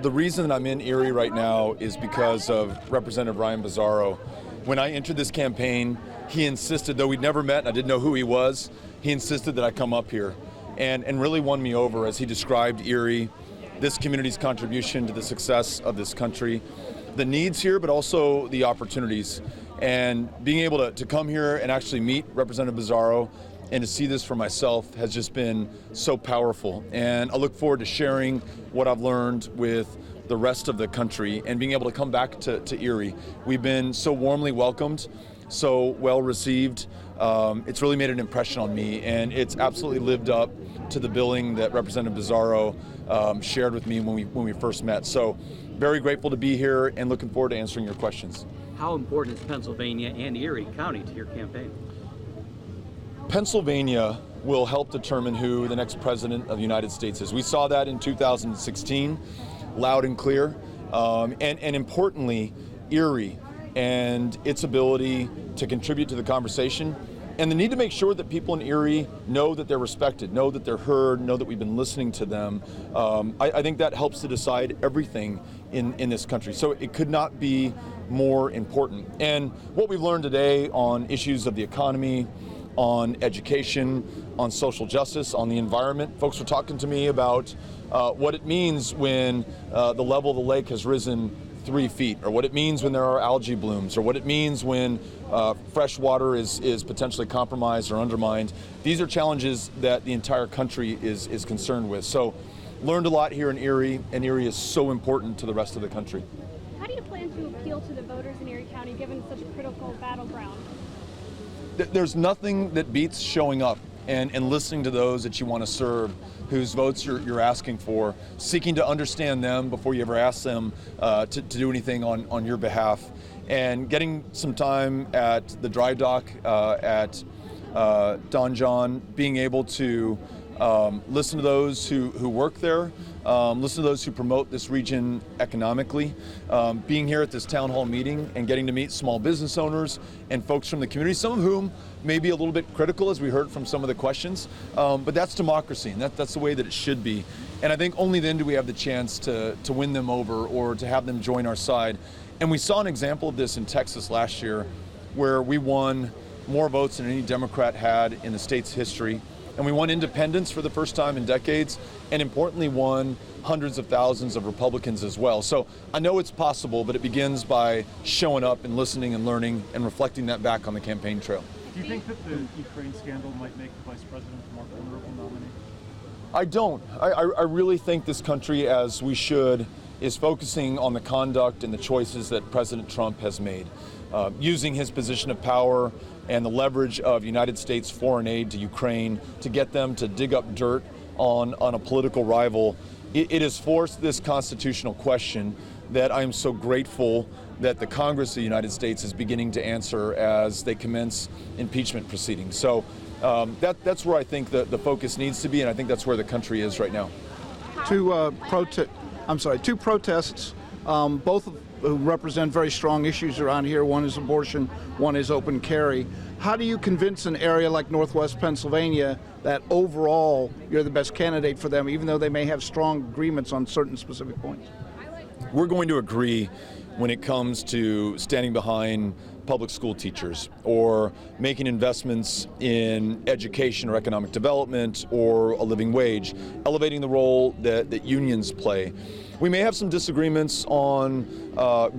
The reason that I'm in Erie right now is because of Representative Ryan Bizzarro. When I entered this campaign, he insisted, though we'd never met and I didn't know who he was, he insisted that I come up here and really won me over as he described Erie, this community's contribution to the success of this country, the needs here, but also the opportunities. And being able to come here and actually meet Representative Bizzarro and to see this for myself has just been so powerful. And I look forward to sharing what I've learned with the rest of the country and being able to come back to Erie. We've been so warmly welcomed, so well received. It's really made an impression on me, and it's absolutely lived up to the billing that Representative Bizzarro shared with me when we first met. So very grateful to be here and looking forward to answering your questions. How important is Pennsylvania and Erie County to your campaign? Pennsylvania will help determine who the next president of the United States is. We saw that in 2016, loud and clear. And importantly, Erie and its ability to contribute to the conversation, and the need to make sure that people in Erie know that they're respected, know that they're heard, know that we've been listening to them. I think that helps to decide everything in this country. So it could not be more important. And what we've learned today on issues of the economy, on education, on social justice, on the environment. Folks were talking to me about what it means when the level of the lake has risen 3 feet, or what it means when there are algae blooms, or what it means when fresh water is potentially compromised or undermined. These are challenges that the entire country is concerned with. So learned a lot here in Erie, and Erie is so important to the rest of the country. How do you plan to appeal to the voters in Erie County given such a critical battleground? There's nothing that beats showing up and listening to those that you want to serve, whose votes you're asking for, seeking to understand them before you ever ask them to do anything on your behalf, and getting some time at the dry dock at Don John, being able to listen to those who work there, listen to those who promote this region economically, being here at this town hall meeting and getting to meet small business owners and folks from the community, some of whom may be a little bit critical, as we heard from some of the questions, but that's democracy, and that's the way that it should be. And I think only then do we have the chance to win them over or to have them join our side. And we saw an example of this in Texas last year, where we won more votes than any Democrat had in the state's history. And we won independents for the first time in decades, and importantly won hundreds of thousands of Republicans as well. So I know it's possible, but it begins by showing up and listening and learning and reflecting that back on the campaign trail. Do you think that the Ukraine scandal might make the vice president a more vulnerable nominee? I don't. I really think this country, as we should, is focusing on the conduct and the choices that President Trump has made, using his position of power and the leverage of United States foreign aid to Ukraine to get them to dig up dirt on a political rival. It has forced this constitutional question that I'm so grateful that the Congress of the United States is beginning to answer as they commence impeachment proceedings. So that's where I think the focus needs to be, and I think that's where the country is right now. Two protests, both of who represent very strong issues around here. One is abortion, one is open carry. How do you convince an area like Northwest Pennsylvania that overall you're the best candidate for them, even though they may have strong agreements on certain specific points? We're going to agree when it comes to standing behind public school teachers or making investments in education or economic development or a living wage, elevating the role that unions play. We may have some disagreements on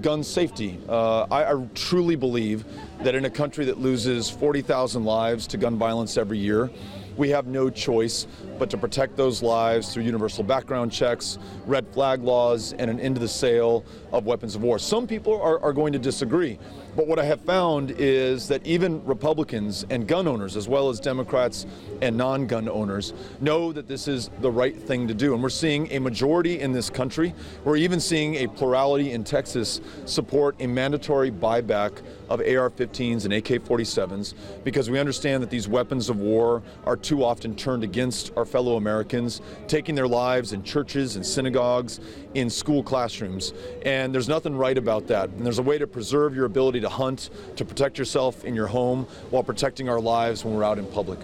gun safety. I truly believe that in a country that loses 40,000 lives to gun violence every year, we have no choice but to protect those lives through universal background checks, red flag laws, and an end to the sale of weapons of war. Some people are going to disagree, but what I have found is that even Republicans and gun owners, as well as Democrats and non-gun owners, know that this is the right thing to do. And we're seeing a majority in this country, we're even seeing a plurality in Texas support a mandatory buyback of AR-15s and AK-47s, because we understand that these weapons of war are too often turned against our fellow Americans, taking their lives in churches and synagogues, in school classrooms. And there's nothing right about that. And there's a way to preserve your ability to hunt, to protect yourself in your home while protecting our lives when we're out in public.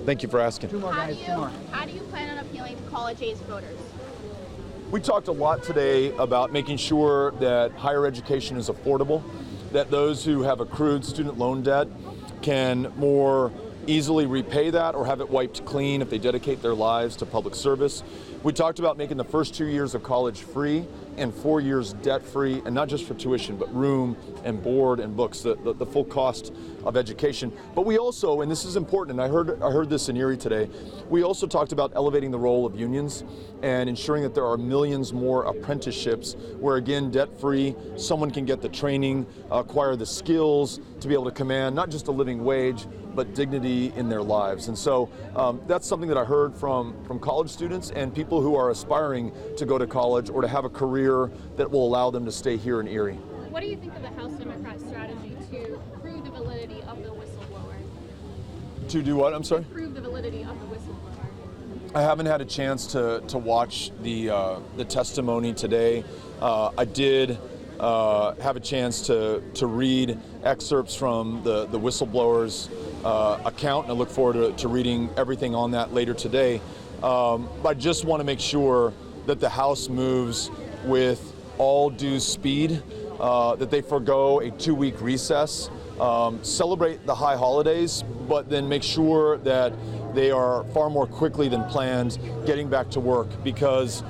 Thank you for asking. How do you plan on appealing to college-age voters? We talked a lot today about making sure that higher education is affordable, that those who have accrued student loan debt can more easily repay that or have it wiped clean if they dedicate their lives to public service. We talked about making the first 2 years of college free and 4 years debt-free, and not just for tuition, but room and board and books, the full cost of education. But we also, and this is important, and I heard this in Erie today, we also talked about elevating the role of unions and ensuring that there are millions more apprenticeships where, again, debt-free, someone can get the training, acquire the skills to be able to command not just a living wage, but dignity in their lives. And so that's something that I heard from college students and people who are aspiring to go to college or to have a career that will allow them to stay here in Erie. What do you think of the House Democrat strategy to prove the validity of the whistleblower? To do what? I'm sorry? Prove the validity of the whistleblower. I haven't had a chance to watch the testimony today. I did have a chance to read excerpts from the whistleblower's account, and I look forward to reading everything on that later today. But I just want to make sure that the House moves with all due speed, that they forego a 2-week recess, celebrate the high holidays, but then make sure that they are far more quickly than planned getting back to work, because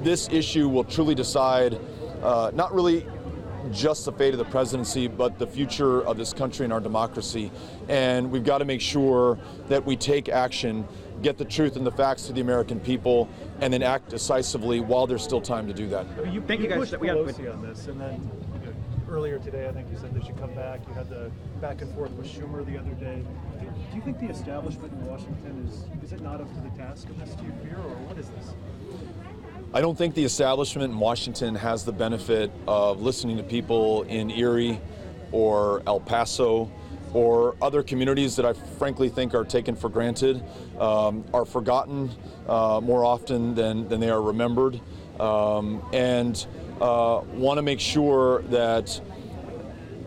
this issue will truly decide not really just the fate of the presidency, but the future of this country and our democracy. And we've got to make sure that we take action, get the truth and the facts to the American people, and then act decisively while there's still time to do that. I mean, you pushed Pelosi on this, and then earlier today, I think you said they should come back. You had the back and forth with Schumer the other day. Do you think the establishment in Washington is it not up to the task of this, do you fear, or what is this? I don't think the establishment in Washington has the benefit of listening to people in Erie or El Paso or other communities that I frankly think are taken for granted, are forgotten more often than they are remembered, and want to make sure that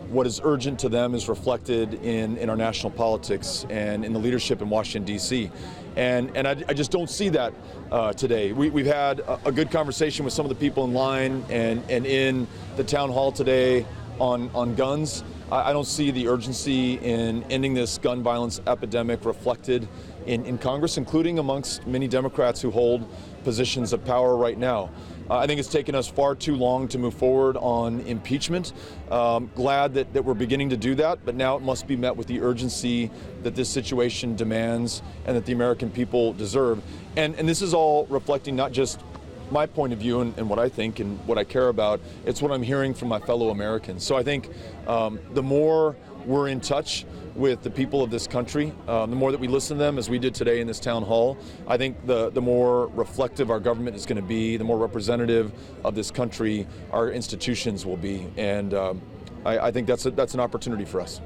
what is urgent to them is reflected in our national politics and in the leadership in Washington, D.C. And I just don't see that today. We've had a good conversation with some of the people in line and in the town hall today on guns. I don't see the urgency in ending this gun violence epidemic reflected in Congress, including amongst many Democrats who hold positions of power right now. I think it's taken us far too long to move forward on impeachment. Glad that we're beginning to do that, but now it must be met with the urgency that this situation demands and that the American people deserve. And this is all reflecting not just my point of view and what I think and what I care about, it's what I'm hearing from my fellow Americans. So I think the more we're in touch with the people of this country, the more that we listen to them, as we did today in this town hall, I think the more reflective our government is going to be, the more representative of this country our institutions will be. And I think that's an opportunity for us.